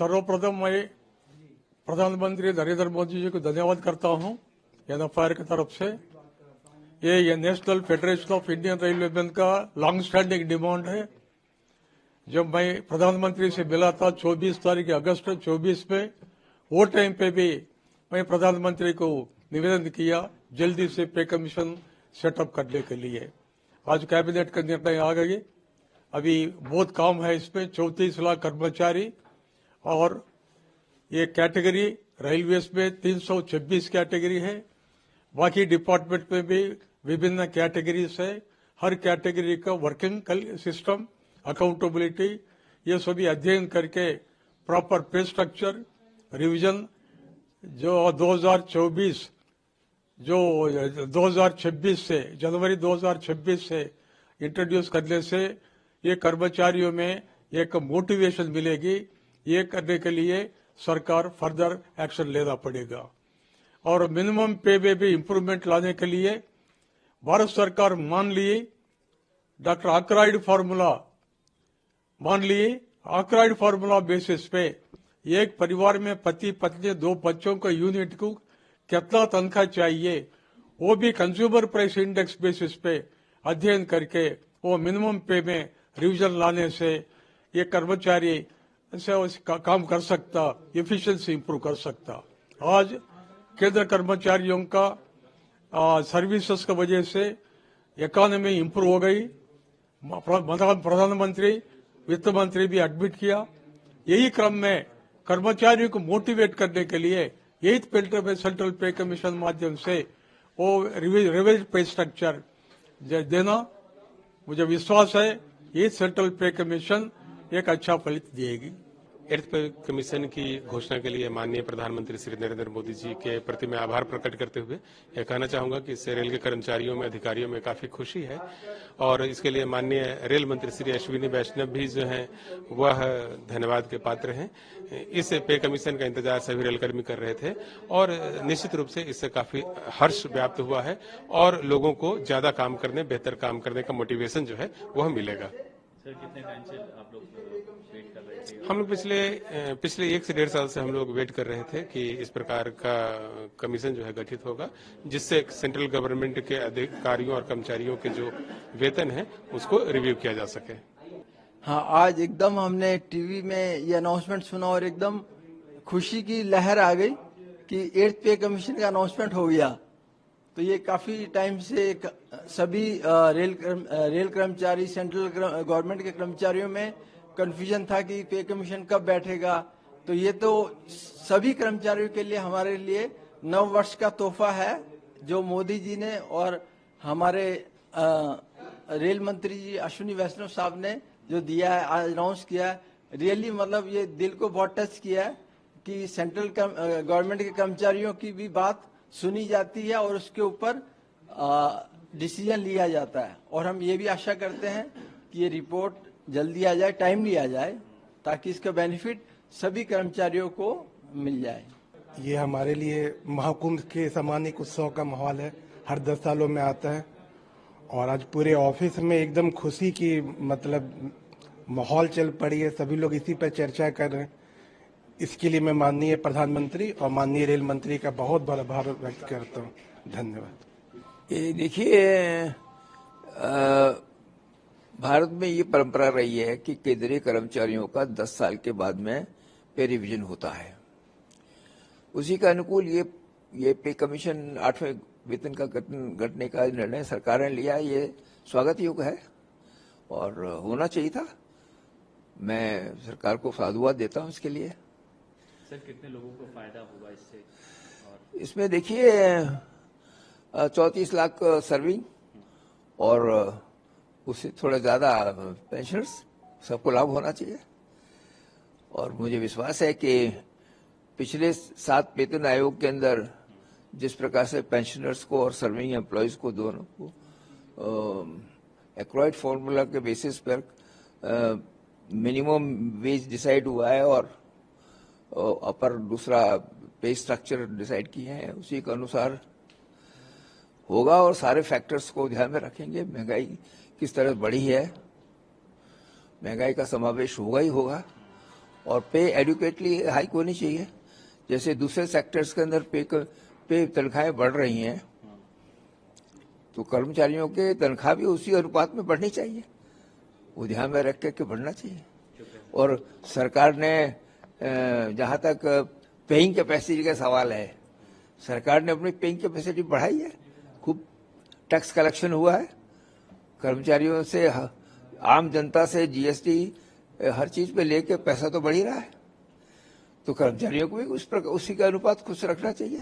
सर्वप्रथम मैं प्रधानमंत्री नरेंद्र मोदी जी को धन्यवाद करता हूं एनएफआईआर की तरफ से। ये national federation of Indian railwaymen का लॉन्ग स्टैंडिंग डिमांड है। जब मैं प्रधानमंत्री से मिला था 24 तारीख अगस्त 24 में, वो टाइम पे भी मैं प्रधानमंत्री को निवेदन किया जल्दी से पे कमीशन सेटअप करने के लिए। आज कैबिनेट का निर्णय आ गई। अभी बहुत काम है इसमें। 34 लाख कर्मचारी और ये कैटेगरी रेलवेज में 326 कैटेगरी है। बाकी डिपार्टमेंट में भी विभिन्न कैटेगरीज है। हर कैटेगरी का वर्किंग सिस्टम, अकाउंटेबिलिटी, ये सभी अध्ययन करके प्रॉपर पे स्ट्रक्चर रिवीजन जो 2026 से जनवरी 2026 से इंट्रोड्यूस करने से ये कर्मचारियों में एक मोटिवेशन मिलेगी। ये करने के लिए सरकार फर्दर एक्शन लेना पड़ेगा। और मिनिमम पे में भी इम्प्रूवमेंट लाने के लिए भारत सरकार मान ली डॉक्टर आर्कराइड फार्मूला बेसिस पे एक परिवार में पति पत्नी 2 बच्चों का यूनिट को कितना तनख्वाह चाहिए, वो भी कंज्यूमर प्राइस इंडेक्स बेसिस पे अध्ययन करके वो मिनिमम पे में रिवीजन लाने से ये कर्मचारी से काम कर सकता, एफिशिएंसी इंप्रूव कर सकता। आज केंद्र कर्मचारियों का सर्विसेज की वजह से इकोनॉमी इंप्रूव हो गई। प्रधानमंत्री वित्त मंत्री भी एडमिट किया। यही क्रम में कर्मचारियों को मोटिवेट करने के लिए 8th सेंट्रल पे कमीशन माध्यम से वो रिवाइज्ड पे स्ट्रक्चर देना, मुझे विश्वास है ये सेंट्रल पे कमीशन एक अच्छा फलित देगी। 8th पे कमीशन की घोषणा के लिए माननीय प्रधानमंत्री श्री नरेंद्र मोदी जी के प्रति मैं आभार प्रकट करते हुए यह कहना चाहूंगा कि इससे रेल के कर्मचारियों में, अधिकारियों में काफी खुशी है। और इसके लिए माननीय रेल मंत्री श्री अश्विनी वैष्णव भी जो हैं वह धन्यवाद के पात्र हैं। इस पे कमीशन का इंतजार सभी रेलकर्मी कर रहे थे और निश्चित रूप से इससे काफी हर्ष व्याप्त हुआ है और लोगों को ज्यादा काम करने, बेहतर काम करने का मोटिवेशन जो है वह मिलेगा। सर, कितने टाइम से आप लोग वेट कर रहे थे? हम लोग पिछले 1 से 1.5 साल से हम लोग वेट कर रहे थे कि इस प्रकार का कमीशन जो है गठित होगा, जिससे सेंट्रल गवर्नमेंट के अधिकारियों और कर्मचारियों के जो वेतन है उसको रिव्यू किया जा सके। हाँ, आज एकदम हमने टीवी में ये अनाउंसमेंट सुना और एकदम खुशी की लहर आ गई कि 8th पे कमीशन का अनाउंसमेंट हो गया। तो ये काफी टाइम से सभी रेल कर्मचारी, सेंट्रल गवर्नमेंट के कर्मचारियों में कंफ्यूजन था कि पे कमीशन कब बैठेगा। तो ये तो सभी कर्मचारियों के लिए, हमारे लिए नव वर्ष का तोहफा है जो मोदी जी ने और हमारे रेल मंत्री जी अश्विनी वैष्णव साहब ने जो दिया है, आज अनाउंस किया है। रियली मतलब ये दिल को बहुत टच किया है कि सेंट्रल गवर्नमेंट के कर्मचारियों की भी बात सुनी जाती है और उसके ऊपर डिसीजन लिया जाता है। और हम ये भी आशा करते हैं कि ये रिपोर्ट जल्दी आ जाए, टाइमली आ जाए, ताकि इसका बेनिफिट सभी कर्मचारियों को मिल जाए। ये हमारे लिए महाकुंभ के समान एक उत्सव का माहौल है, हर 10 सालों में आता है और आज पूरे ऑफिस में एकदम खुशी की मतलब माहौल चल पड़ी है। सभी लोग इसी पर चर्चा कर रहे हैं। इसके लिए मैं माननीय प्रधानमंत्री और माननीय रेल मंत्री का बहुत बड़ा आभार व्यक्त करता हूँ। धन्यवाद। ये देखिए, भारत में ये परंपरा रही है कि केंद्रीय कर्मचारियों का 10 साल के बाद में पे रिवीजन होता है। उसी का अनुकूल ये पे कमीशन 8वें वेतन का घटने का निर्णय सरकार ने लिया। ये स्वागत योग्य है और होना चाहिए था। मैं सरकार को साधुवाद देता हूँ इसके लिए। सर, कितने लोगों को फायदा होगा इससे? और इसमें देखिए 34 लाख सर्विंग और उससे थोड़ा ज्यादा पेंशनर्स, सबको लाभ होना चाहिए। और मुझे विश्वास है कि पिछले 7 वेतन आयोग के अंदर जिस प्रकार से पेंशनर्स को और सर्विंग एम्प्लॉयज को दोनों को एक्वायर्ड फॉर्मूला के बेसिस पर मिनिमम वेज डिसाइड हुआ है और अपर दूसरा पे स्ट्रक्चर डिसाइड किए हैं, उसी के अनुसार होगा। और सारे फैक्टर्स को ध्यान में रखेंगे। महंगाई किस तरह बढ़ी है, महंगाई का समावेश होगा ही होगा और पे एडुकेटली हाइक होनी चाहिए। जैसे दूसरे सेक्टर्स के अंदर पे तनख्वाहें बढ़ रही हैं, तो कर्मचारियों के तनख्वाह भी उसी अनुपात में बढ़नी चाहिए, वो ध्यान में रख के बढ़ना चाहिए। और सरकार ने जहां तक पेइंग कैपेसिटी का सवाल है, सरकार ने अपनी पेइंग कैपेसिटी बढ़ाई है, खूब टैक्स कलेक्शन हुआ है, कर्मचारियों से, आम जनता से जीएसटी हर चीज पे लेके पैसा तो बढ़ ही रहा है, तो कर्मचारियों को भी उसी का अनुपात खुश रखना चाहिए।